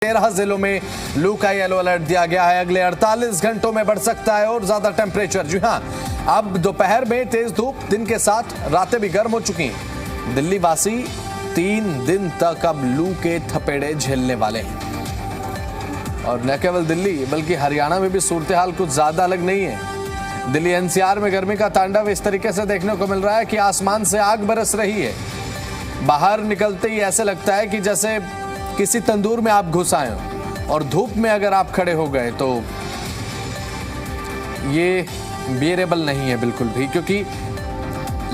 13 जिलों में लू का येलो अलर्ट दिया गया है। अगले 48 घंटों में बढ़ सकता है और ज्यादा टेम्परेचर। जी हां, अब दोपहर में तेज धूप, दिन के साथ रातें भी गर्म हो चुकी हैं। दिल्ली वासी 3 दिन तक अब लू के थपेड़े झेलने वाले हैं। और न केवल दिल्ली बल्कि हरियाणा में भी सूरत हाल कुछ ज्यादा अलग नहीं है। दिल्ली एनसीआर में गर्मी का तांडव इस तरीके से देखने को मिल रहा है कि आसमान से आग बरस रही है। बाहर निकलते ही ऐसे लगता है कि जैसे किसी तंदूर में आप घुस आए हो। और धूप में अगर आप खड़े हो गए तो ये बियरेबल नहीं है बिल्कुल भी, क्योंकि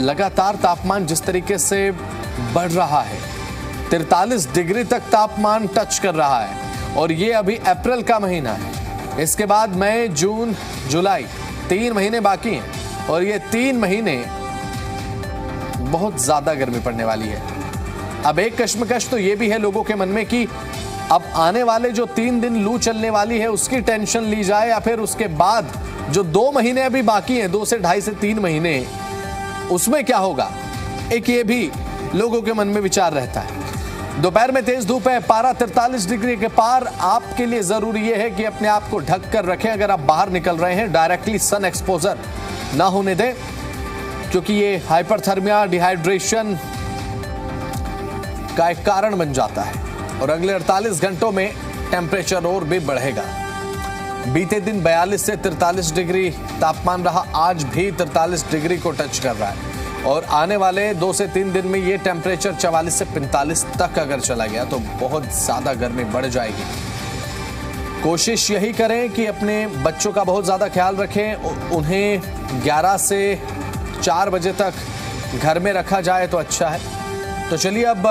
लगातार तापमान जिस तरीके से बढ़ रहा है, 43 डिग्री तक तापमान टच कर रहा है। और ये अभी अप्रैल का महीना है। इसके बाद मई, जून, जुलाई 3 महीने बाकी हैं और ये 3 महीने बहुत ज्यादा गर्मी पड़ने वाली है। अब एक कश्मकश तो ये भी है लोगों के मन में कि अब आने वाले जो 3 दिन लू चलने वाली है उसकी टेंशन ली जाए, या फिर उसके बाद जो 2 महीने अभी बाकी हैं, 2 से 2.5 से 3 महीने, उसमें क्या होगा। एक ये भी लोगों के मन में विचार रहता है। दोपहर में तेज धूप है, पारा 43 डिग्री के पार। आपके लिए जरूरी यह है कि अपने आप को ढक कर रखें। अगर आप बाहर निकल रहे हैं, डायरेक्टली सन एक्सपोजर ना होने दें, क्योंकि ये हाइपरथर्मिया, डिहाइड्रेशन का एक कारण बन जाता है। और अगले 48 घंटों में टेम्परेचर और भी बढ़ेगा। बीते दिन 42 से 43 डिग्री तापमान रहा, आज भी 43 डिग्री को टच कर रहा है। और आने वाले 2 से 3 दिन में ये टेम्परेचर 44 से 45 तक अगर चला गया तो बहुत ज्यादा गर्मी बढ़ जाएगी। कोशिश यही करें कि अपने बच्चों का बहुत ज्यादा ख्याल रखें। उन्हें 11 से 4 बजे तक घर में रखा जाए तो अच्छा है। तो चलिए अब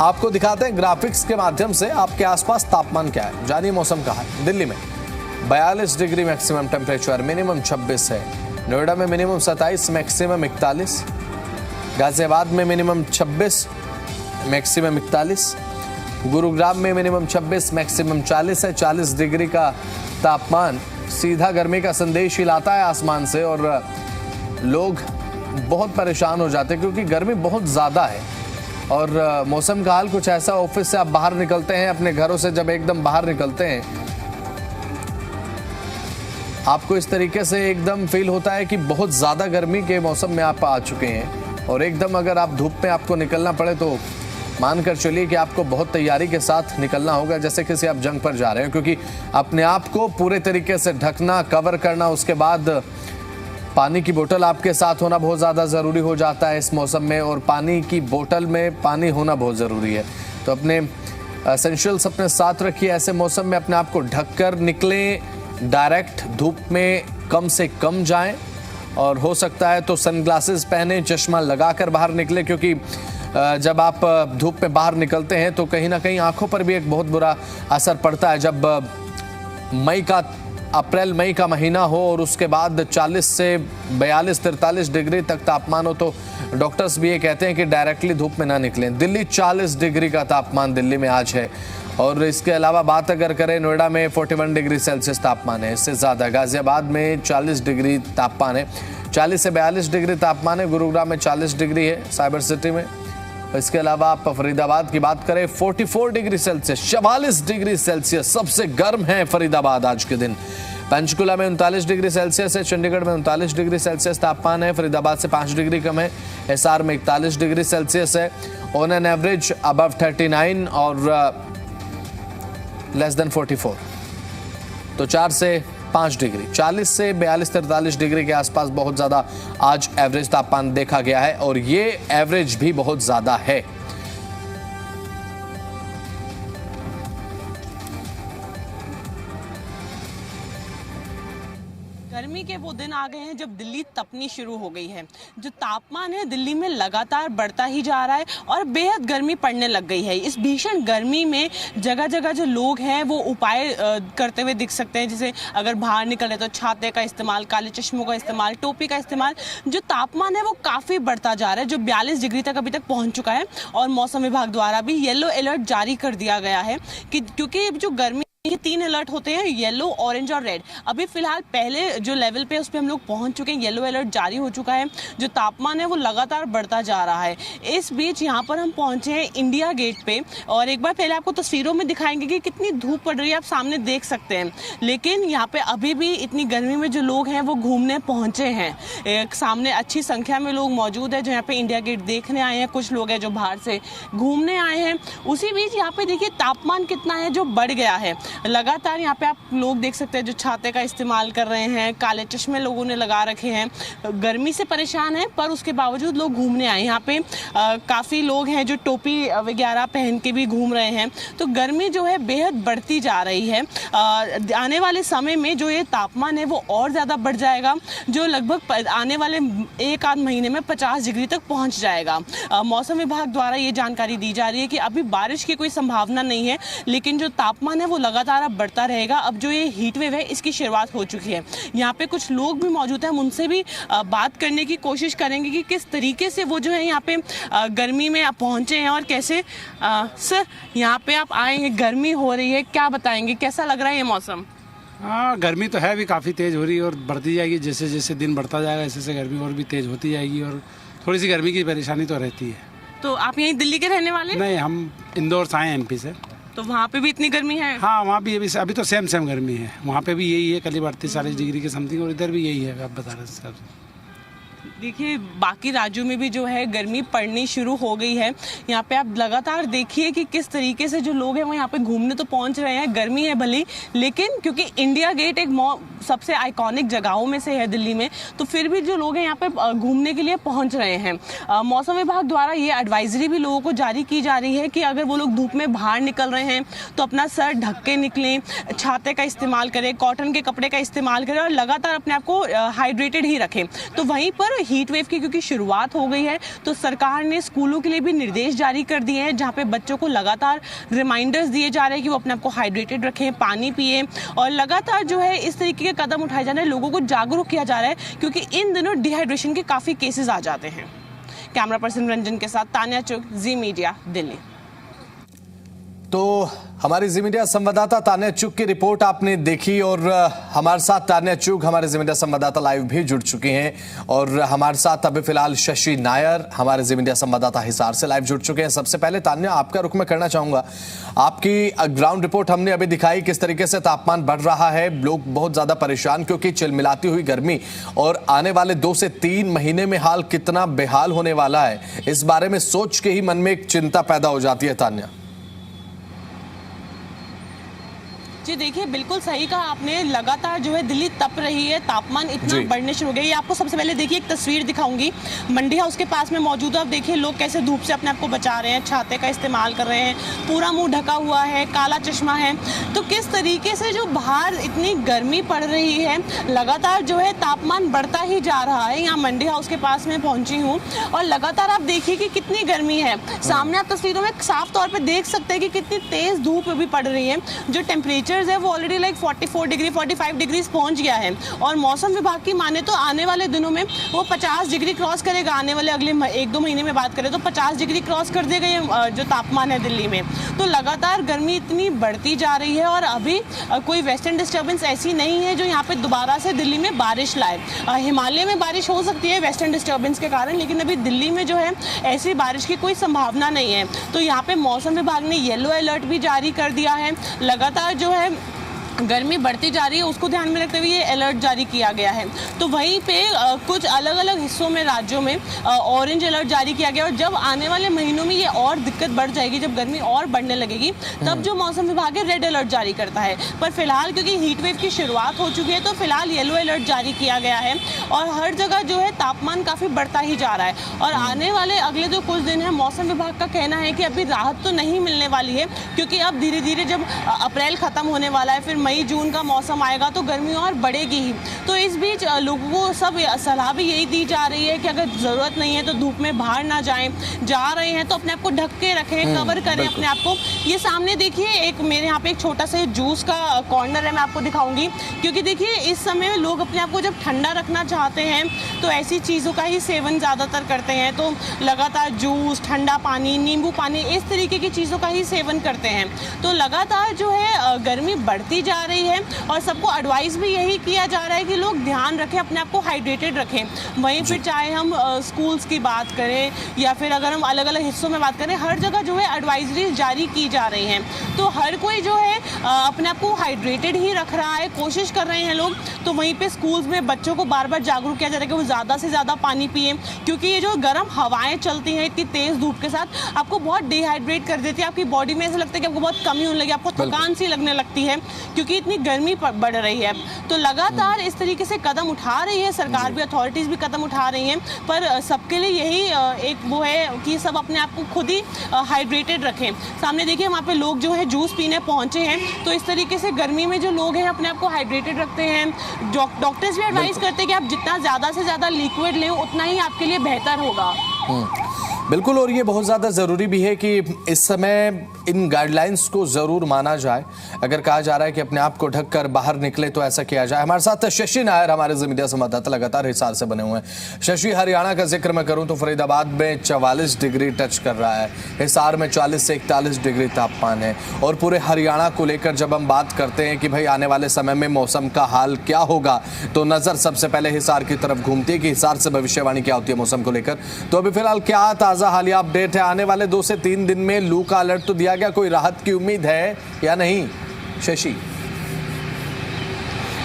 आपको दिखाते हैं ग्राफिक्स के माध्यम से आपके आसपास तापमान क्या है। जानिए मौसम का है। दिल्ली में 42 डिग्री मैक्सिमम टेम्परेचर, मिनिमम 26 है। नोएडा में मिनिमम 27, मैक्सिमम 41। गाजियाबाद में मिनिमम 26, मैक्सिमम 41। गुरुग्राम में मिनिमम 26, मैक्सिमम 40 है। 40 डिग्री का तापमान सीधा गर्मी का संदेश ही लाता है आसमान से, और लोग बहुत परेशान हो जाते हैं क्योंकि गर्मी बहुत ज़्यादा है। और मौसम का हाल कुछ ऐसा, ऑफिस से आप बाहर निकलते हैं, अपने घरों से जब एकदम बाहर निकलते हैं, आपको इस तरीके से एकदम फील होता है कि बहुत ज़्यादा गर्मी के मौसम में आप आ चुके हैं। और एकदम अगर आप धूप में आपको निकलना पड़े तो मानकर चलिए कि आपको बहुत तैयारी के साथ निकलना होगा, जैसे किसी आप जंग पर जा रहे हैं, क्योंकि अपने आप को पूरे तरीके से ढकना, कवर करना, उसके बाद पानी की बोतल आपके साथ होना बहुत ज़्यादा ज़रूरी हो जाता है इस मौसम में। और पानी की बोतल में पानी होना बहुत ज़रूरी है। तो अपने एसेंशियल्स अपने साथ रखिए। ऐसे मौसम में अपने आप को ढक कर निकलें, डायरेक्ट धूप में कम से कम जाएं, और हो सकता है तो सनग्लासेस पहने, चश्मा लगाकर बाहर निकलें, क्योंकि जब आप धूप में बाहर निकलते हैं तो कहीं ना कहीं आंखों पर भी एक बहुत बुरा असर पड़ता है। जब अप्रैल मई का महीना हो और उसके बाद 40 से 42-43 डिग्री तक तापमान हो, तो डॉक्टर्स भी ये कहते हैं कि डायरेक्टली धूप में ना निकलें। दिल्ली 40 डिग्री का तापमान दिल्ली में आज है। और इसके अलावा बात अगर करें, नोएडा में 41 डिग्री सेल्सियस तापमान है, इससे ज़्यादा। गाजियाबाद में 40 डिग्री तापमान है, 40 से 42 डिग्री तापमान है। गुरुग्राम में 40 डिग्री है, साइबर सिटी में। इसके अलावा आप फरीदाबाद की बात करें, 44 डिग्री सेल्सियस, 44 डिग्री सेल्सियस, सबसे गर्म है फरीदाबाद आज के दिन। पंचकुला में 39 डिग्री सेल्सियस है, चंडीगढ़ में 39 डिग्री सेल्सियस तापमान है, फरीदाबाद से 5 डिग्री कम है। एसआर में 41 डिग्री सेल्सियस है। ऑन एन एवरेज अबव 39 और लेस देन 44, तो 4 से 5 डिग्री, 40 से 42-43 डिग्री के आसपास बहुत ज़्यादा आज एवरेज तापमान देखा गया है। और ये एवरेज भी बहुत ज़्यादा है। गर्मी के वो दिन आ गए हैं जब दिल्ली तपनी शुरू हो गई है। जो तापमान है दिल्ली में लगातार बढ़ता ही जा रहा है और बेहद गर्मी पड़ने लग गई है। इस भीषण गर्मी में जगह जगह जो लोग हैं वो उपाय करते हुए दिख सकते हैं, जैसे अगर बाहर निकले तो छाते का इस्तेमाल, काले चश्मों का इस्तेमाल, टोपी का इस्तेमाल। जो तापमान है वो काफ़ी बढ़ता जा रहा है, जो 42 डिग्री तक अभी तक पहुँच चुका है। और मौसम विभाग द्वारा भी येलो अलर्ट जारी कर दिया गया है कि क्योंकि जो गर्मी ये 3 अलर्ट होते हैं, येलो, ऑरेंज और रेड। अभी फिलहाल पहले जो लेवल पे उस पर हम लोग पहुंच चुके हैं, येलो अलर्ट जारी हो चुका है। जो तापमान है वो लगातार बढ़ता जा रहा है। इस बीच यहाँ पर हम पहुंचे हैं इंडिया गेट पे, और एक बार पहले आपको तस्वीरों में दिखाएंगे कि कितनी धूप पड़ रही है, आप सामने देख सकते हैं। लेकिन यहाँ पे अभी भी इतनी गर्मी में जो लोग हैं वो घूमने पहुंचे हैं। एक सामने अच्छी संख्या में लोग मौजूद है जो यहाँ पे इंडिया गेट देखने आए हैं, कुछ लोग हैं जो बाहर से घूमने आए हैं। उसी बीच यहाँ पे देखिए तापमान कितना है जो बढ़ गया है लगातार। यहाँ पे आप लोग देख सकते हैं जो छाते का इस्तेमाल कर रहे हैं, काले चश्मे लोगों ने लगा रखे हैं, गर्मी से परेशान है पर उसके बावजूद लोग घूमने आए। यहाँ पे काफ़ी लोग हैं जो टोपी वगैरह पहन के भी घूम रहे हैं। तो गर्मी जो है बेहद बढ़ती जा रही है। आने वाले समय में जो ये तापमान है वो और ज़्यादा बढ़ जाएगा, जो लगभग आने वाले एक आध महीने में 50 डिग्री तक पहुँच जाएगा। मौसम विभाग द्वारा ये जानकारी दी जा रही है कि अभी बारिश की कोई संभावना नहीं है, लेकिन जो तापमान है वो लगातार अब बढ़ता रहेगा। अब जो ये हीट वेव है इसकी शुरुआत हो चुकी है। यहाँ पे कुछ लोग भी मौजूद हैं, हम उनसे भी बात करने की कोशिश करेंगे कि किस तरीके से वो जो है यहाँ पे गर्मी में पहुँचे हैं और कैसे। सर, यहाँ पे आप आए हैं, गर्मी हो रही है, क्या बताएंगे, कैसा लग रहा है ये मौसम? हाँ, गर्मी तो है, भी काफ़ी तेज़ हो रही है और बढ़ती जाएगी। जैसे जैसे दिन बढ़ता जाएगा ऐसे ऐसे गर्मी और भी तेज़ होती जाएगी, और थोड़ी सी गर्मी की परेशानी तो रहती है। तो आप यहीं दिल्ली के रहने वाले? नहीं, हम इंदौर से आए MP से। तो वहाँ पे भी इतनी गर्मी है? हाँ, वहाँ भी अभी तो सेम गर्मी है। वहाँ पे भी यही है, कल 38-40 डिग्री के समथिंग, और इधर भी यही है, आप बता रहे हैं। देखिए बाकी राज्यों में भी जो है गर्मी पड़नी शुरू हो गई है। यहाँ पे आप लगातार देखिए कि किस तरीके से जो लोग हैं वो यहाँ पे घूमने तो पहुँच रहे हैं। गर्मी है भले, लेकिन क्योंकि इंडिया गेट एक सबसे आइकॉनिक जगहों में से है दिल्ली में, तो फिर भी जो लोग हैं यहाँ पे घूमने के लिए पहुँच रहे हैं। मौसम विभाग द्वारा ये एडवाइजरी भी लोगों को जारी की जा रही है कि अगर वो लोग धूप में बाहर निकल रहे हैं तो अपना सर ढक के निकलें, छाते का इस्तेमाल करें, कॉटन के कपड़े का इस्तेमाल करें और लगातार अपने आप को हाइड्रेटेड ही रखें। तो वहीं पर हीट वेव की क्योंकि शुरुआत हो गई है, तो सरकार ने स्कूलों के लिए भी निर्देश जारी कर दिए हैं, जहां पे बच्चों को लगातार रिमाइंडर्स दिए जा रहे हैं कि वो अपने आप को हाइड्रेटेड रखें, पानी पिए, और लगातार जो है इस तरीके के कदम उठाए जा रहे हैं, लोगों को जागरूक किया जा रहा है, क्योंकि इन दिनों डिहाइड्रेशन के काफ़ी केसेस आ जाते हैं। कैमरा पर्सन रंजन के साथ तान्या चुग, जी मीडिया, दिल्ली। तो हमारी जी मीडिया संवाददाता तान्या चुग की रिपोर्ट आपने देखी, और हमारे साथ तान्या चुग, हमारे जी मीडिया संवाददाता, लाइव भी जुड़ चुके हैं। और हमारे साथ अभी फिलहाल शशि नायर, हमारे जी मीडिया संवाददाता हिसार से लाइव जुड़ चुके हैं। सबसे पहले तान्या, आपका रुख मैं करना चाहूंगा। आपकी ग्राउंड रिपोर्ट हमने अभी दिखाई, किस तरीके से तापमान बढ़ रहा है, लोग बहुत ज्यादा परेशान क्योंकि चिलमिलाती हुई गर्मी, और आने वाले 2 से 3 महीने में हाल कितना बेहाल होने वाला है, इस बारे में सोच के ही मन में एक चिंता पैदा हो जाती है। तान्या जी देखिए, बिल्कुल सही कहा आपने, लगातार जो है दिल्ली तप रही है, तापमान इतना बढ़ने शुरू हो गया। ये आपको सबसे पहले देखिए एक तस्वीर दिखाऊंगी, मंडी हाउस के पास में मौजूद है। आप देखिए लोग कैसे धूप से अपने आप को बचा रहे हैं, छाते का इस्तेमाल कर रहे हैं, पूरा मुंह ढका हुआ है, काला चश्मा है। तो किस तरीके से जो बाहर इतनी गर्मी पड़ रही है, लगातार जो है तापमान बढ़ता ही जा रहा है। यहाँ मंडी हाउस के पास में पहुंची हूँ और लगातार आप देखिए कि कितनी गर्मी है। सामने आप तस्वीरों में साफ तौर पर देख सकते हैं कि कितनी तेज धूप भी पड़ रही है। जो टेम्परेचर है वो ऑलरेडी 44 डिग्री 45 डिग्री पहुंच गया है, और मौसम विभाग की माने तो आने वाले दिनों में वो 50 डिग्री क्रॉस करेगा। आने वाले अगले 1-2 महीने में बात करें तो 50 डिग्री क्रॉस कर देगा ये जो तापमान है दिल्ली में। तो लगातार गर्मी इतनी बढ़ती जा रही है, और अभी कोई वेस्टर्न डिस्टर्बेंस ऐसी नहीं है जो यहाँ पे दोबारा से दिल्ली में बारिश लाए। हिमालय में बारिश हो सकती है वेस्टर्न डिस्टर्बेंस के कारण, लेकिन अभी दिल्ली में जो है ऐसी बारिश की कोई संभावना नहीं है। तो यहाँ पे मौसम विभाग ने येलो अलर्ट भी जारी कर दिया है। लगातार जो है गर्मी बढ़ती जा रही है, उसको ध्यान में रखते हुए ये अलर्ट जारी किया गया है। तो वहीं पे कुछ अलग अलग हिस्सों में, राज्यों में ऑरेंज अलर्ट जारी किया गया, और जब आने वाले महीनों में ये और दिक्कत बढ़ जाएगी, जब गर्मी और बढ़ने लगेगी, तब जो मौसम विभाग है रेड अलर्ट जारी करता है। पर फिलहाल क्योंकि हीट वेव की शुरुआत हो चुकी है, तो फिलहाल येलो अलर्ट जारी किया गया है, और हर जगह जो है तापमान काफ़ी बढ़ता ही जा रहा है। और आने वाले अगले जो कुछ दिन है, मौसम विभाग का कहना है कि अभी राहत तो नहीं मिलने वाली है, क्योंकि अब धीरे धीरे जब अप्रैल खत्म होने वाला है, फिर मई जून का मौसम आएगा तो गर्मी और बढ़ेगी ही। तो इस बीच लोगों को सब सलाह भी यही दी जा रही है कि अगर ज़रूरत नहीं है तो धूप में बाहर ना जाएं, जा रहे हैं तो अपने आप को ढक के रखें, कवर करें अपने आप को। ये सामने देखिए एक मेरे यहाँ पे एक छोटा सा जूस का कॉर्नर है, मैं आपको दिखाऊंगी, क्योंकि देखिए इस समय लोग अपने आप को जब ठंडा रखना चाहते हैं तो ऐसी चीज़ों का ही सेवन ज़्यादातर करते हैं। तो लगातार जूस, ठंडा पानी, नींबू पानी, इस तरीके की चीज़ों का ही सेवन करते हैं। तो लगातार जो है गर्मी बढ़ती जा रही है और सबको एडवाइस भी यही किया जा रहा है कि लोग ध्यान रखें, अपने आप को हाइड्रेटेड रखें। वहीं फिर चाहे हम स्कूल्स की बात करें या फिर अगर हम अलग अलग हिस्सों में बात करें, हर जगह जो है एडवाइजरी जारी की जा रही हैं। तो हर कोई जो है अपने आप को हाइड्रेटेड ही रख रहा है, कोशिश कर रहे हैं लोग। तो वहीं पे स्कूल्स में बच्चों को बार बार जागरूक किया जा रहा है कि वो ज़्यादा से ज़्यादा पानी पिए, क्योंकि ये जो गर्म हवाएं चलती हैं इतनी तेज़ धूप के साथ आपको बहुत डिहाइड्रेट कर देती है। आपकी बॉडी में ऐसा लगता है कि आपको बहुत कमी होने लगी, आपको थकान सी लगने लगती है क्योंकि इतनी गर्मी बढ़ रही है। तो लगातार इस तरीके से कदम उठा रही है सरकार भी, अथॉरिटीज़ भी कदम उठा रही हैं, पर सबके लिए यही एक वो है कि सब अपने आप को खुद ही हाइड्रेटेड रखें। सामने देखिए वहाँ पे लोग जो है जूस पीने पहुँचे हैं। तो इस तरीके से गर्मी में जो लोग हैं अपने आप को हाइड्रेटेड रखते हैं। डॉक्टर्स भी एडवाइस करते हैं कि आप जितना ज़्यादा से ज़्यादा लिक्विड लें उतना ही आपके लिए बेहतर होगा। बिल्कुल, और ये बहुत ज़्यादा ज़रूरी भी है कि इस समय इन गाइडलाइंस को ज़रूर माना जाए। अगर कहा जा रहा है कि अपने आप को ढककर बाहर निकले तो ऐसा किया जाए। हमारे साथ शशि नायर, हमारे मीडिया संवाददाता, लगातार हिसार से बने हुए हैं। शशि, हरियाणा का जिक्र मैं करूं तो फरीदाबाद में 44 डिग्री टच कर रहा है, हिसार में 40 से 41 डिग्री तापमान है। और पूरे हरियाणा को लेकर जब हम बात करते हैं कि भाई आने वाले समय में मौसम का हाल क्या होगा, तो नज़र सबसे पहले हिसार की तरफ घूमती है कि हिसार से भविष्यवाणी क्या होती है मौसम को लेकर। तो अभी फिलहाल क्या ताज़ा हालिया अपडेट है? आने वाले 2 से 3 दिन में लू का अलर्ट तो दिया गया, कोई राहत की उम्मीद है या नहीं शशि?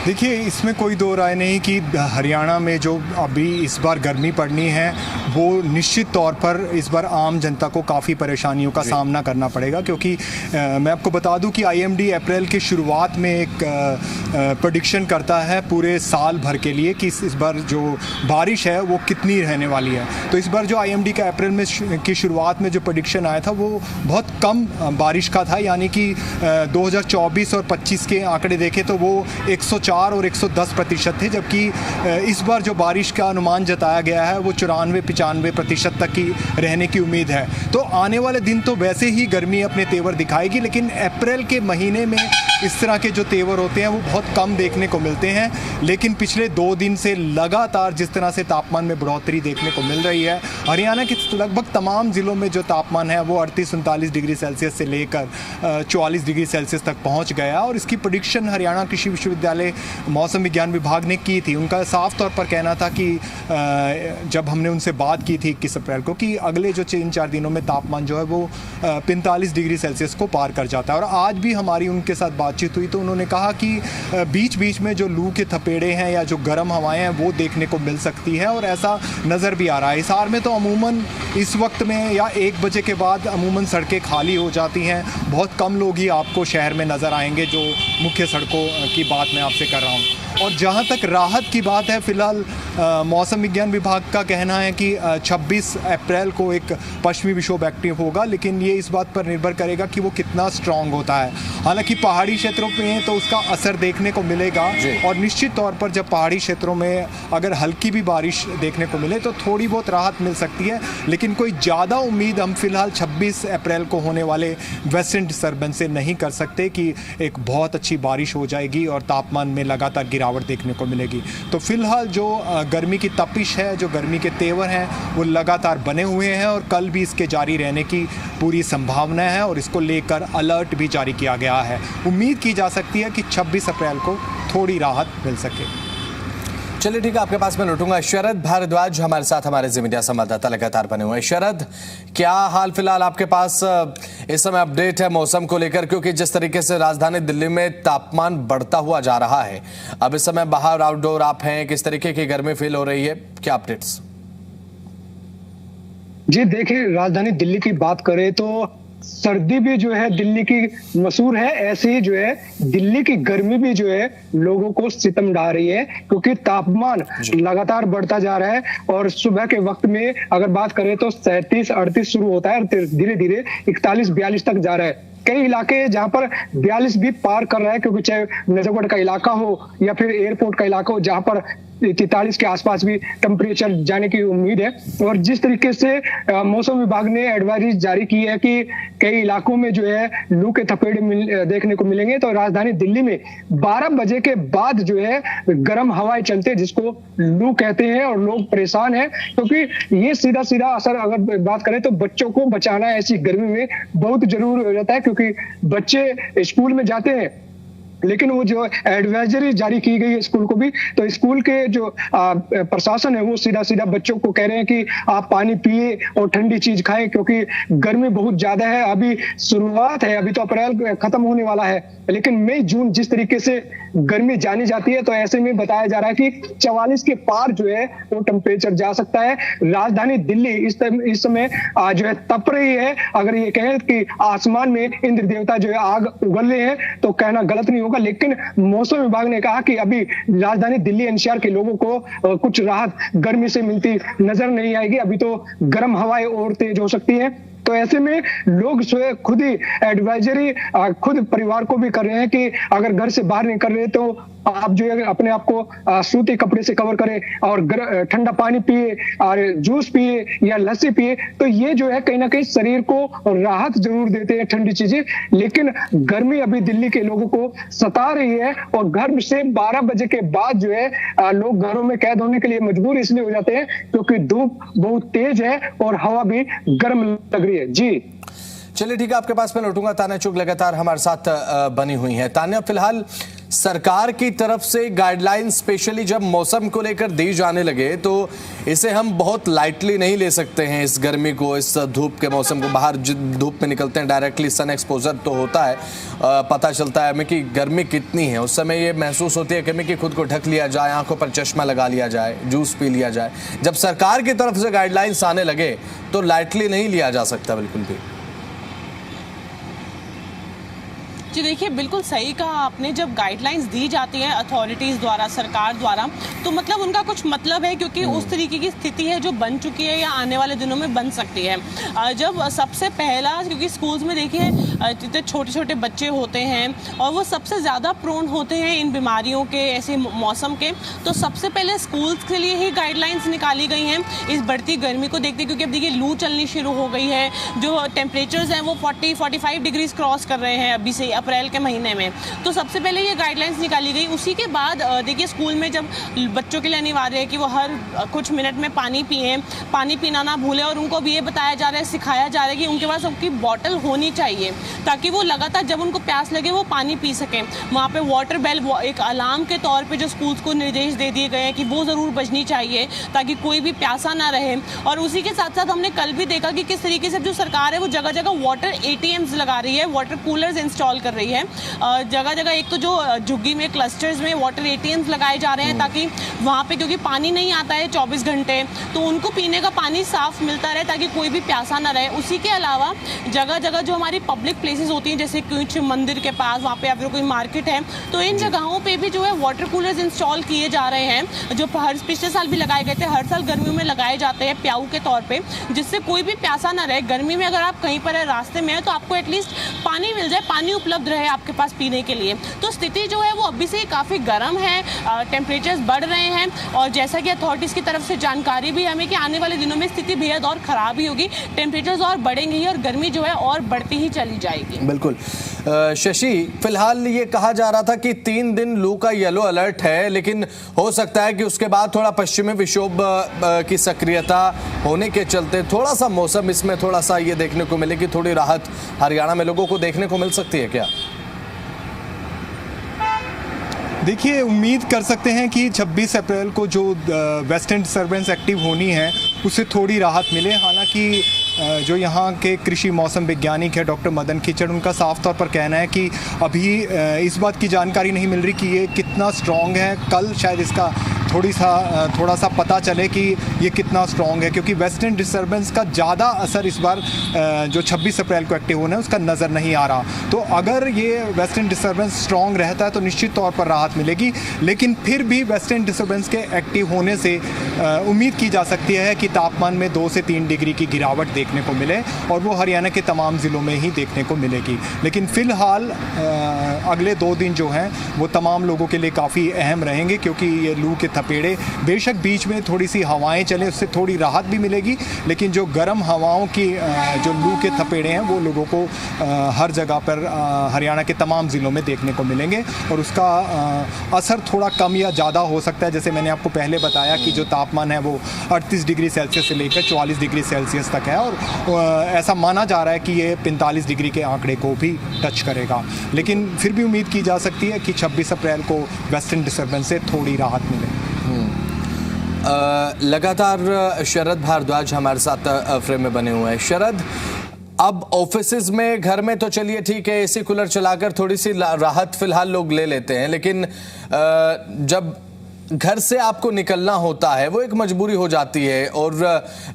देखिए, इसमें कोई दो राय नहीं कि हरियाणा में जो अभी इस बार गर्मी पड़नी है वो निश्चित तौर पर इस बार आम जनता को काफ़ी परेशानियों का सामना करना पड़ेगा, क्योंकि मैं आपको बता दूं कि आईएमडी अप्रैल की शुरुआत में एक प्रेडिक्शन करता है पूरे साल भर के लिए कि इस बार जो बारिश है वो कितनी रहने वाली है। तो इस बार जो आईएमडी का अप्रैल में की शुरुआत में जो प्रेडिक्शन आया था वो बहुत कम बारिश का था, यानी कि 2024 और 25 के आंकड़े देखें तो वो 104 और 110% थे, जबकि इस बार जो बारिश का अनुमान जताया गया है वो 94-95% तक की रहने की उम्मीद है। तो आने वाले दिन तो वैसे ही गर्मी अपने तेवर दिखाएगी, लेकिन अप्रैल के महीने में इस तरह के जो तेवर होते हैं वो बहुत कम देखने को मिलते हैं। लेकिन पिछले 2 दिन से लगातार जिस तरह से तापमान में बढ़ोतरी देखने को मिल रही है, हरियाणा के लगभग तमाम ज़िलों में जो तापमान है वो 38-39 डिग्री सेल्सियस से लेकर 44 डिग्री सेल्सियस तक पहुंच गया। और इसकी प्रेडिक्शन हरियाणा कृषि विश्वविद्यालय मौसम विज्ञान विभाग ने की थी। उनका साफ तौर पर कहना था कि जब हमने उनसे बात की थी 21 अप्रैल को कि अगले जो 3-4 दिनों में तापमान जो है वो 45 डिग्री सेल्सियस को पार कर जाता है। और आज भी हमारी उनके साथ बातचीत हुई तो उन्होंने कहा कि बीच बीच में जो लू के थपेड़े हैं या जो गर्म हवाएं हैं वो देखने को मिल सकती है, और ऐसा नज़र भी आ रहा है। हिसार में तो अमूमन इस वक्त में या 1 बजे के बाद अमूमन सड़कें खाली हो जाती हैं। बहुत कम लोग ही आपको शहर में नज़र आएंगे जो मुख्य सड़कों की बात मैं आपसे कर रहा हूँ। और जहाँ तक राहत की बात है, फिलहाल मौसम विज्ञान विभाग का कहना है कि 26 अप्रैल को एक पश्चिमी विक्षोभ एक्टिव होगा, लेकिन ये इस बात पर निर्भर करेगा कि वो कितना स्ट्रांग होता है। हालांकि पहाड़ी क्षेत्रों में तो उसका असर देखने को मिलेगा, और निश्चित तौर पर जब पहाड़ी क्षेत्रों में अगर हल्की भी बारिश देखने को मिले तो थोड़ी बहुत राहत मिल सकती है। लेकिन कोई ज़्यादा उम्मीद हम फिलहाल 26 अप्रैल को होने वाले वेस्टर्न डिस्टर्बेंस से नहीं कर सकते कि एक बहुत अच्छी बारिश हो जाएगी और तापमान में लगातार गिरावट देखने को मिलेगी। तो फिलहाल जो गर्मी की तपिश है, जो गर्मी के तेवर हैं, वो लगातार बने हुए हैं और कल भी इसके जारी रहने की पूरी संभावना है, और इसको लेकर अलर्ट भी जारी किया गया है। उम्मीद की जा सकती है कि 26 अप्रैल को थोड़ी राहत मिल सके। चलिए ठीक है, आपके पास मैं लौटूंगा। शरद भारद्वाज हमारे साथ, हमारे मीडिया संवाददाता लगातार बने हुए हैं। शरद, क्या हाल फिलहाल आपके पास इस समय अपडेट है मौसम को लेकर? क्योंकि जिस तरीके से राजधानी दिल्ली में तापमान बढ़ता हुआ जा रहा है, अब इस समय बाहर आउटडोर आप हैं, किस तरीके की गर्मी फील हो रही है, क्या अपडेट्स? जी देखिए, राजधानी दिल्ली की बात करें तो सर्दी भी जो है दिल्ली की मशहूर है, ऐसे ही जो है दिल्ली की गर्मी भी जो है लोगों को सितम ढा रही है, क्योंकि तापमान लगातार बढ़ता जा रहा है। और सुबह के वक्त में अगर बात करें तो 37-38 शुरू होता है और धीरे धीरे 41-42 तक जा रहा है। कई इलाके जहां पर 42 भी पार कर रहा है, क्योंकि चाहे नजफगढ़ का इलाका हो या फिर एयरपोर्ट का इलाका हो जहां पर 43 के आसपास भी टेम्परेचर जाने की उम्मीद है। और जिस तरीके से मौसम विभाग ने एडवाइजरी जारी की है कि कई इलाकों में जो है लू के थपेड़े देखने को मिलेंगे, तो राजधानी दिल्ली में 12 बजे के बाद जो है गर्म हवाएं चलते हैं, जिसको लू कहते हैं, और लोग परेशान हैं क्योंकि ये सीधा सीधा असर अगर बात करें तो बच्चों को बचाना ऐसी गर्मी में बहुत जरूरी हो जाता है, क्योंकि बच्चे स्कूल में जाते हैं लेकिन वो जो एडवाइजरी जारी की गई है स्कूल को भी, तो स्कूल के जो प्रशासन है वो सीधा सीधा बच्चों को कह रहे हैं कि आप पानी पिए और ठंडी चीज खाएं, क्योंकि गर्मी बहुत ज्यादा है। अभी शुरुआत है, अभी तो अप्रैल खत्म होने वाला है, लेकिन मई जून जिस तरीके से गर्मी जानी जाती है, तो ऐसे में बताया जा रहा है कि 44 के पार जो है वो टेम्परेचर जा सकता है। राजधानी दिल्ली इस समय जो है तप रही है। अगर ये कहें कि आसमान में इंद्र देवता जो है आग उगल रहे हैं तो कहना गलत नहीं होगा, लेकिन मौसम विभाग ने कहा कि अभी राजधानी दिल्ली एनसीआर के लोगों को कुछ राहत गर्मी से मिलती नजर नहीं आएगी। अभी तो गर्म हवाएं और तेज हो सकती हैं, तो ऐसे में लोग खुद ही एडवाइजरी खुद परिवार को भी कर रहे हैं कि अगर घर से बाहर निकल रहे तो आप जो है अपने आप को सूती कपड़े से कवर करें और ठंडा पानी पिए और जूस पिए या लस्सी पिए, तो ये जो है कहीं ना कहीं शरीर को राहत जरूर देते हैं ठंडी चीजें। लेकिन गर्मी अभी दिल्ली के लोगों को सता रही है और घर से 12 बजे के बाद जो है लोग घरों में कैद होने के लिए मजबूर इसलिए हो जाते हैं क्योंकि धूप बहुत तेज है और हवा भी गर्म लग रही है। जी चलिए ठीक है, आपके पास मैं लौटूंगा। तान्या चुग लगातार हमारे साथ बनी हुई है। तान्या, फिलहाल सरकार की तरफ से गाइडलाइन स्पेशली जब मौसम को लेकर दी जाने लगे तो इसे हम बहुत लाइटली नहीं ले सकते हैं, इस गर्मी को, इस धूप के मौसम को। बाहर धूप में निकलते हैं डायरेक्टली सन एक्सपोजर तो होता है, पता चलता है हमें कि गर्मी कितनी है। उस समय ये महसूस होती है कि खुद को ढक लिया जाए, आंखों पर चश्मा लगा लिया जाए, जूस पी लिया जाए। जब सरकार की तरफ से गाइडलाइंस आने लगे तो लाइटली नहीं लिया जा सकता बिल्कुल भी। जी देखिए, बिल्कुल सही कहा आपने। जब गाइडलाइंस दी जाती है अथॉरिटीज़ द्वारा, सरकार द्वारा, तो मतलब उनका कुछ मतलब है, क्योंकि उस तरीके की स्थिति है जो बन चुकी है या आने वाले दिनों में बन सकती है। जब सबसे पहला, क्योंकि स्कूल्स में देखिए इतने छोटे छोटे बच्चे होते हैं और वो सबसे ज़्यादा प्रोन होते हैं इन बीमारियों के, ऐसे मौसम के, तो सबसे पहले स्कूल्स के लिए ही गाइडलाइंस निकाली गई हैं इस बढ़ती गर्मी को देखते, क्योंकि अब देखिए लू चलनी शुरू हो गई है। जो टेम्परेचर्स हैं वो 40-45 डिग्रीज क्रॉस कर रहे हैं अभी से अप्रैल के महीने में। तो सबसे पहले ये गाइडलाइंस निकाली गई। उसी के बाद देखिए स्कूल में जब बच्चों के लिए अनिवार्य है कि वो हर कुछ मिनट में पानी पिएं, पानी पीना ना भूलें, और उनको भी ये बताया जा रहा है, सिखाया जा रहा है कि उनके पास उनकी बॉटल होनी चाहिए ताकि वो लगातार जब उनको प्यास लगे वो पानी पी सकें। वहाँ पे वाटर बेल एक अलार्म के तौर पे जो स्कूल्स को निर्देश दे दिए गए हैं कि वो ज़रूर बजनी चाहिए ताकि कोई भी प्यासा ना रहे। और उसी के साथ साथ हमने कल भी देखा कि किस तरीके से जो सरकार है वो जगह जगह वाटर ATMs लगा रही है, वाटर कूलर्स इंस्टॉल कर रही है जगह जगह। एक तो जो झुग्गी में क्लस्टर्स में वाटर ATMs लगाए जा रहे हैं ताकि वहाँ पे, क्योंकि पानी नहीं आता है 24 घंटे, तो उनको पीने का पानी साफ मिलता रहे ताकि कोई भी प्यासा ना रहे। उसी के अलावा जगह जगह जो हमारी पब्लिक प्लेसेस होती हैं, जैसे कुछ मंदिर के पास वहाँ पे या फिर कोई मार्केट है, तो इन जगहों पे भी जो है वाटर कूलर्स इंस्टॉल किए जा रहे हैं, जो पिछले साल भी लगाए गए थे। हर साल गर्मियों में लगाए जाते हैं प्याऊ के तौर पे, जिससे कोई भी प्यासा ना रहे। गर्मी में अगर आप कहीं पर है, रास्ते में है, तो आपको एटलीस्ट पानी मिल जाए, पानी उपलब्ध रहे आपके पास पीने के लिए। तो स्थिति जो है वो अभी से काफ़ी गर्म है, टेम्परेचर्स बढ़ रहे हैं, और जैसा कि अथॉरिटीज़ की तरफ से जानकारी भी हमें कि आने वाले दिनों में स्थिति बेहद और ख़राब ही होगी, टेम्परेचर्स और बढ़ेंगे ही और गर्मी जो है और बढ़ती ही चली जाएगी। बिल्कुल। शशि, फिलहाल ये कहा जा रहा था कि 3 दिन लू का येलो अलर्ट है, लेकिन हो सकता है कि उसके बाद थोड़ा पश्चिमी विक्षोभ की सक्रियता होने के चलते थोड़ा सा मौसम इसमें थोड़ा सा ये देखने को मिले कि थोड़ी राहत हरियाणा में लोगों को देखने को मिल सकती है क्या? देखिए, उम्मीद कर सकते हैं कि 26 अप्रैल को जो वेस्टर्न डिस्टर्बेंस एक्टिव होनी है उससे थोड़ी राहत मिले। हालांकि जो यहाँ के कृषि मौसम वैज्ञानिक है डॉक्टर मदन खिचड़, उनका साफ तौर पर कहना है कि अभी इस बात की जानकारी नहीं मिल रही कि ये कितना स्ट्रॉन्ग है। कल शायद इसका थोड़ा सा पता चले कि ये कितना इतना स्ट्रॉन्ग है, क्योंकि वेस्टर्न डिस्टर्बेंस का ज़्यादा असर इस बार जो 26 अप्रैल को एक्टिव होना है उसका नज़र नहीं आ रहा। तो अगर ये वेस्टर्न डिस्टर्बेंस स्ट्रॉन्ग रहता है तो निश्चित तौर पर राहत मिलेगी, लेकिन फिर भी वेस्टर्न डिस्टर्बेंस के एक्टिव होने से उम्मीद की जा सकती है कि तापमान में 2 से 3 डिग्री की गिरावट देखने को मिले, और वो हरियाणा के तमाम ज़िलों में ही देखने को मिलेगी। लेकिन फ़िलहाल अगले 2 दिन जो हैं वो तमाम लोगों के लिए काफ़ी अहम रहेंगे, क्योंकि ये लू के थपेड़े, बेशक बीच में थोड़ी सी हवाएं चलें उससे थोड़ी राहत भी मिलेगी, लेकिन जो गर्म हवाओं की जो लू के थपेड़े हैं वो लोगों को हर जगह पर हरियाणा के तमाम ज़िलों में देखने को मिलेंगे, और उसका असर थोड़ा कम या ज़्यादा हो सकता है। जैसे मैंने आपको पहले बताया कि जो तापमान है वो 38 डिग्री सेल्सियस से लेकर 44 डिग्री सेल्सियस तक है, और ऐसा माना जा रहा है कि ये 45 डिग्री के आंकड़े को भी टच करेगा। लेकिन फिर भी उम्मीद की जा सकती है कि 26 अप्रैल को वेस्टर्न डिस्टर्बेंस से थोड़ी राहत मिले। लगातार शरद भारद्वाज हमारे साथ फ्रेम में बने हुए हैं। शरद, अब ऑफिसेज में, घर में तो चलिए ठीक है, एसी कूलर चलाकर थोड़ी सी राहत फिलहाल लोग ले लेते हैं, लेकिन जब घर से आपको निकलना होता है वो एक मजबूरी हो जाती है, और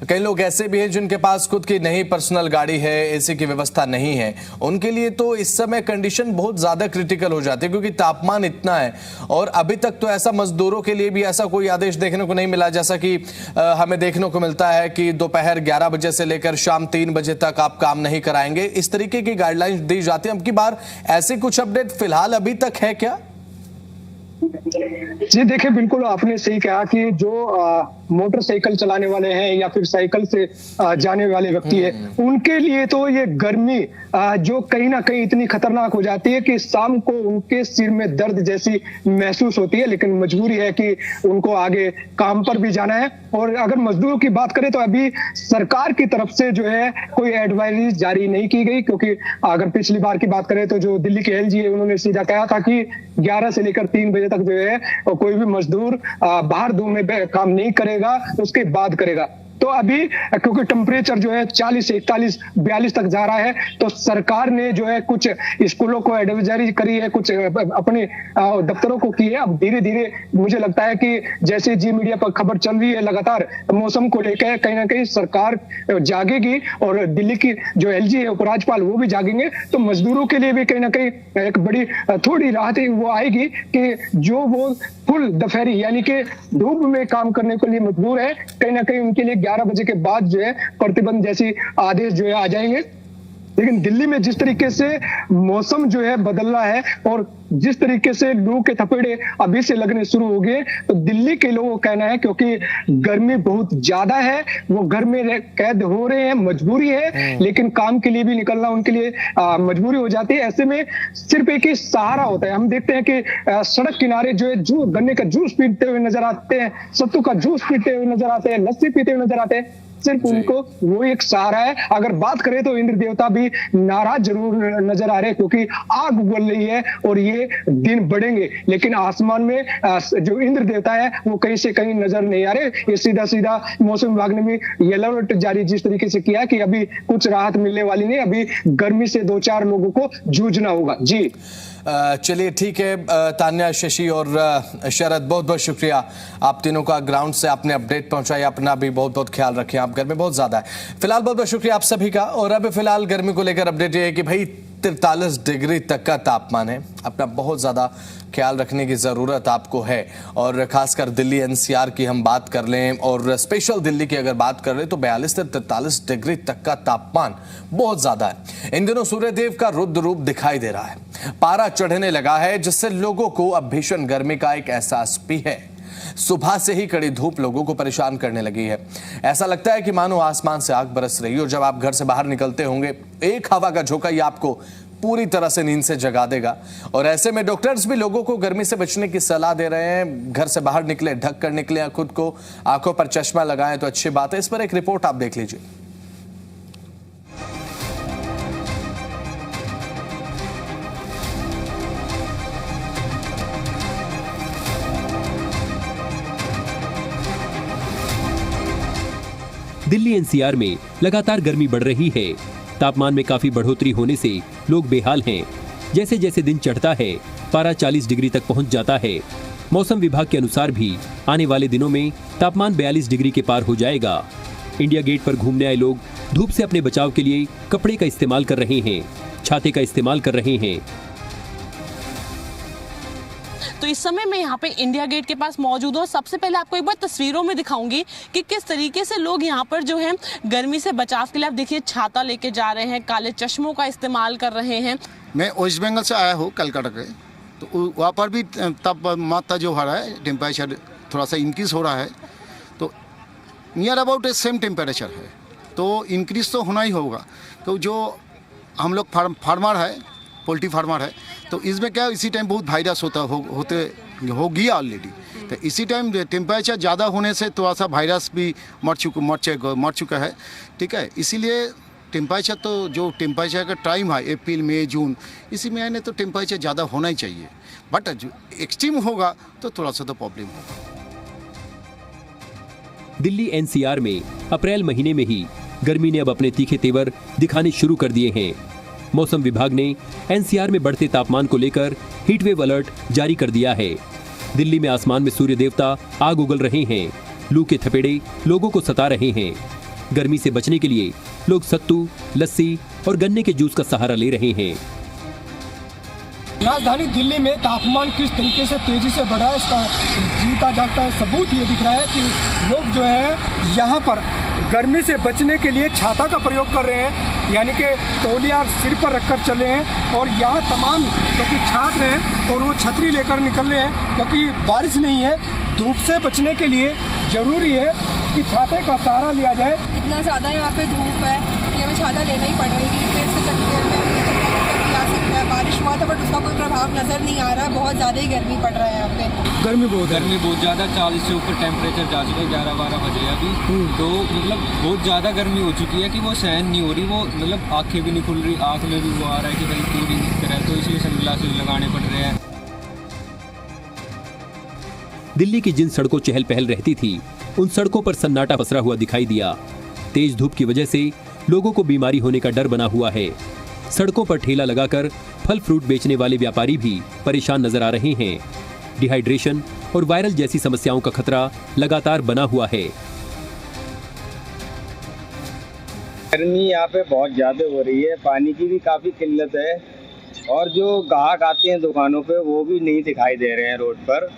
कई लोग ऐसे भी हैं जिनके पास खुद की नहीं पर्सनल गाड़ी है, एसी की व्यवस्था नहीं है, उनके लिए तो इस समय कंडीशन बहुत ज़्यादा क्रिटिकल हो जाती है, क्योंकि तापमान इतना है। और अभी तक तो ऐसा मजदूरों के लिए भी ऐसा कोई आदेश देखने को नहीं मिला, जैसा कि हमें देखने को मिलता है कि दोपहर 11 बजे से लेकर शाम 3 बजे तक आप काम नहीं कराएंगे, इस तरीके की गाइडलाइंस दी जाती है। अब की बार ऐसे कुछ अपडेट फिलहाल अभी तक है क्या? जी देखिए, बिल्कुल आपने सही कहा कि जो मोटरसाइकिल चलाने वाले हैं या फिर साइकिल से जाने वाले व्यक्ति हैं, उनके लिए तो ये गर्मी जो कहीं ना कहीं इतनी खतरनाक हो जाती है कि शाम को उनके सिर में दर्द जैसी महसूस होती है, लेकिन मजबूरी है कि उनको आगे काम पर भी जाना है। और अगर मजदूरों की बात करें तो अभी सरकार की तरफ से जो है कोई एडवाइजरी जारी नहीं की गई, क्योंकि अगर पिछली बार की बात करें तो जो दिल्ली के एलजी है उन्होंने सीधा कहा था कि 11 से लेकर 3 बजे तक जो है कोई भी मजदूर बाहर धूप में काम नहीं करेगा, उसके बाद करेगा। तो अभी क्योंकि टेम्परेचर जो है 40 से 41 42 तक जा रहा है, तो सरकार ने जो है कुछ स्कूलों को एडवाइजरी करी है, कुछ अपने दफ्तरों को की है। अब धीरे धीरे मुझे लगता है कि जैसे जी मीडिया पर खबर चल रही है लगातार मौसम को लेकर, कहीं ना कहीं सरकार जागेगी और दिल्ली की जो एलजी है उपराज्यपाल वो भी जागेंगे, तो मजदूरों के लिए भी कहीं ना कहीं एक बड़ी थोड़ी राहत वो आएगी कि जो वो फुल दोपहरी यानी कि धूप में काम करने के लिए मजबूर है, कहीं ना कहीं उनके लिए 11 बजे के बाद जो है प्रतिबंध जैसी आदेश जो है आ जाएंगे। लेकिन दिल्ली में जिस तरीके से मौसम जो है बदल रहा है और जिस तरीके से लू के थपेड़े अभी से लगने शुरू हो गए, तो दिल्ली के लोगों का कहना है क्योंकि गर्मी बहुत ज्यादा है, वो घर में कैद हो रहे हैं, मजबूरी है, लेकिन काम के लिए भी निकलना उनके लिए मजबूरी हो जाती है। ऐसे में सिर्फ एक ही सहारा होता है। हम देखते हैं कि सड़क किनारे जो है गन्ने का जूस पीते हुए नजर आते हैं, सत्तू का जूस पीते हुए नजर आते हैं, लस्सी पीते हुए नजर आते हैं, सिर्फ उनको वो एक सहारा है। अगर बात करें तो इंद्र देवता भी नाराज जरूर नजर आ रहे हैं, क्योंकि आग उगल रही है और ये दिन बढ़ेंगे, लेकिन आसमान में जो इंद्र देवता है वो कहीं से कहीं नजर नहीं आ रहे। ये सीधा सीधा मौसम विभाग ने भी येलो अलर्ट जारी जिस तरीके से किया कि अभी कुछ राहत मिलने वाली नहीं, अभी गर्मी से 2-4 लोगों को जूझना होगा। जी चलिए ठीक है, तान्या, शशि और शरद, बहुत बहुत शुक्रिया आप तीनों का, ग्राउंड से आपने अपडेट पहुंचाई। अपना भी बहुत बहुत ख्याल रखें, आप गर्मी बहुत ज्यादा है फिलहाल। बहुत बहुत शुक्रिया आप सभी का। और अब फिलहाल गर्मी को लेकर अपडेट ये है कि भाई 43 डिग्री तक का तापमान है, अपना बहुत ज़्यादा ख्याल रखने की ज़रूरत आपको है। और ख़ासकर दिल्ली एनसीआर की हम बात कर लें और स्पेशल दिल्ली की अगर बात कर लें तो 42 से 43 डिग्री तक का तापमान बहुत ज़्यादा है। इन दिनों सूर्यदेव का रुद्र रूप दिखाई दे रहा है, पारा चढ़ने लगा है, जिससे लोगों को अब भीषण गर्मी का एक एहसास भी है। सुबह से ही कड़ी धूप लोगों को परेशान करने लगी है। ऐसा लगता है कि मानो आसमान से आग बरस रही हो। जब आप घर से बाहर निकलते होंगे, एक हवा का झोंका ही आपको पूरी तरह से नींद से जगा देगा। और ऐसे में डॉक्टर्स भी लोगों को गर्मी से बचने की सलाह दे रहे हैं। घर से बाहर निकले ढक कर निकले, खुद को आंखों पर चश्मा लगाएं तो अच्छी बात है। इस पर एक रिपोर्ट आप देख लीजिए। दिल्ली एनसीआर में लगातार गर्मी बढ़ रही है। तापमान में काफी बढ़ोतरी होने से लोग बेहाल हैं। जैसे जैसे दिन चढ़ता है, पारा 40 डिग्री तक पहुंच जाता है। मौसम विभाग के अनुसार भी आने वाले दिनों में तापमान 42 डिग्री के पार हो जाएगा। इंडिया गेट पर घूमने आए लोग धूप से अपने बचाव के लिए कपड़े का इस्तेमाल कर रहे हैं, छाते का इस्तेमाल कर रहे हैं। तो इस समय मैं यहाँ पे इंडिया गेट के पास मौजूद हूँ। सबसे पहले आपको एक बार तस्वीरों में दिखाऊंगी कि किस तरीके से लोग यहाँ पर जो है गर्मी से बचाव के लिए, आप देखिए छाता लेके जा रहे हैं, काले चश्मों का इस्तेमाल कर रहे हैं। मैं वेस्ट बंगाल से आया हूँ, कलकत्ता के, तो वहाँ पर भी तापमात्रा जो हो रहा है, टेम्परेचर थोड़ा सा इंक्रीज हो रहा है, तो नियर अबाउट सेम टेम्परेचर है, तो इंक्रीज तो होना ही होगा। तो जो हम लोग फार्मर है, पोल्ट्री फार्मर है, तो इसमें क्या इसी टाइम बहुत वायरस हो गया ऑलरेडी। तो इसी टाइम टेम्परेचर ज़्यादा होने से थोड़ा सा वायरस भी मर चुका है, ठीक है। इसीलिए टेम्परेचर तो जो टेम्परेचर का टाइम है अप्रैल मई जून, इसी महीने तो टेम्परेचर ज़्यादा होना ही चाहिए, बट जो एक्सट्रीम होगा तो थोड़ा सा तो प्रॉब्लम होगा। दिल्ली एनसीआर में अप्रैल महीने में ही गर्मी ने अब अपने तीखे तेवर दिखाने शुरू कर दिए हैं। मौसम विभाग ने एनसीआर में बढ़ते तापमान को लेकर हीट वेव अलर्ट जारी कर दिया है। दिल्ली में आसमान में सूर्य देवता आग उगल रहे हैं, लू के थपेड़े लोगों को सता रहे हैं। गर्मी से बचने के लिए लोग सत्तू, लस्सी और गन्ने के जूस का सहारा ले रहे हैं। राजधानी दिल्ली में तापमान किस तरीके से तेजी से बढ़ा है, इसका जीता जागता सबूत ये दिख रहा है कि लोग जो है यहाँ पर गर्मी से बचने के लिए छाता का प्रयोग कर रहे हैं, यानी कि तौलिया सिर पर रखकर चल रहे हैं। और यहाँ तमाम क्योंकि छात्र हैं और वो छतरी लेकर निकल रहे हैं, क्योंकि बारिश नहीं है। धूप से बचने के लिए ज़रूरी है कि छाते का सहारा लिया जाए। इतना ज़्यादा यहाँ पे धूप है कि हमें छाता लेना ही पड़ेगी। पेड़ से चलते बारिश हुआ था, बट उसका कोई प्रभाव नज़र नहीं आ रहा है। बहुत ज़्यादा ही गर्मी पड़ रहा है यहाँ पे। गर्मी बहुत ज़्यादा, 40 से ऊपर टेम्परेचर जा चुका है। 11-12 बजे अभी तो मतलब बहुत ज़्यादा गर्मी हो चुकी है कि वो सहन नहीं हो रही। वो मतलब आँखें भी नहीं खुल रही, आँख में भी वो आ रहा है कि भाई पूरी तरह, तो इसलिए सनग्लासेस लगाने पड़ रहे हैं। दिल्ली की जिन सड़कों चहल पहल रहती थी, उन सड़कों पर सन्नाटा पसरा हुआ दिखाई दिया। तेज धूप की वजह से लोगों को बीमारी होने का डर बना हुआ है। सड़कों पर ठेला लगाकर फल फ्रूट बेचने वाले व्यापारी भी परेशान नजर आ रहे हैं। डिहाइड्रेशन और वायरल जैसी समस्याओं का खतरा लगातार बना हुआ है। गर्मी यहाँ पे बहुत ज़्यादा हो रही है, पानी की भी काफ़ी किल्लत है, और जो ग्राहक आते हैं दुकानों पे वो भी नहीं दिखाई दे रहे हैं रोड पर।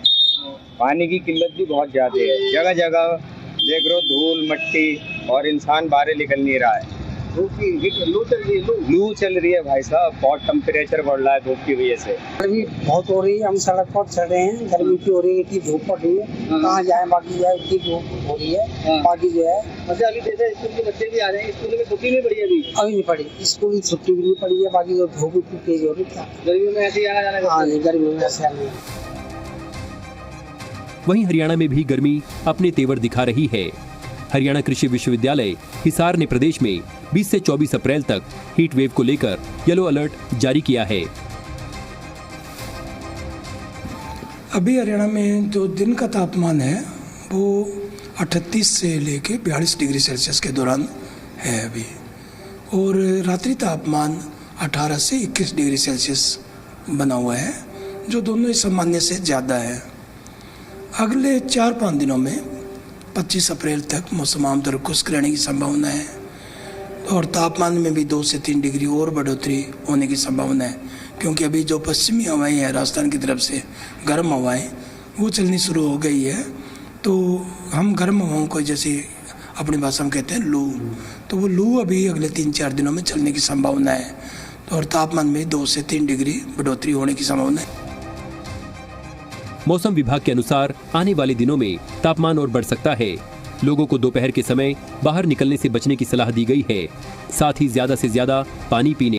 पानी की किल्लत भी बहुत ज़्यादा है, जगह जगह देख रहे हो धूल मिट्टी, और इंसान बाहर निकल नहीं रहा है। लू चल रही है भाई साहब, बहुत टेम्परेचर बढ़ रहा है धूप की वजह से। गर्मी बहुत हो रही है, हम सड़क पर चल रहे हैं, गर्मी की हो रही है, इतनी धूप पड़ रही है, कहाँ जाए, बाकी जाए, इतनी धूप हो रही है। बाकी जो है अच्छा, अभी जैसे स्कूल के बच्चे भी आ रहे हैं, स्कूल में छुट्टी नहीं पड़ी अभी नहीं पड़ी, स्कूल की छुट्टी भी नहीं पड़ी है। बाकी जो धूप इतनी तेज हो रही है, गर्मी में ऐसे आना जाना। हाँ जी, गर्मी में ऐसे आना। वहीं हरियाणा में भी गर्मी अपने तेवर दिखा रही है। हरियाणा कृषि विश्वविद्यालय हिसार ने प्रदेश में 20 से 24 अप्रैल तक हीट वेव को लेकर येलो अलर्ट जारी किया है। अभी हरियाणा में जो दिन का तापमान है वो 38 से लेके 42 डिग्री सेल्सियस के दौरान है अभी, और रात्रि तापमान 18 से 21 डिग्री सेल्सियस बना हुआ है, जो दोनों ही सामान्य से ज़्यादा है। अगले 4-5 दिनों में 25 अप्रैल तक मौसम आमतौर खुश्क रहने की संभावना है, और तापमान में भी 2 से 3 डिग्री और बढ़ोतरी होने की संभावना है, क्योंकि अभी जो पश्चिमी हवाएं हैं राजस्थान की तरफ से गर्म हवाएं वो चलनी शुरू हो गई है। तो हम गर्म हवाओं को जैसे अपनी भाषा में कहते हैं लू, तो वो लू अभी अगले 3-4 दिनों में चलने की संभावना है, और तापमान में 2 से 3 डिग्री बढ़ोतरी होने की संभावना है। मौसम विभाग के अनुसार आने वाले दिनों में तापमान और बढ़ सकता है। लोगों को दोपहर के समय बाहर निकलने से बचने की सलाह दी गई है। साथ ही ज्यादा से ज्यादा पानी पीने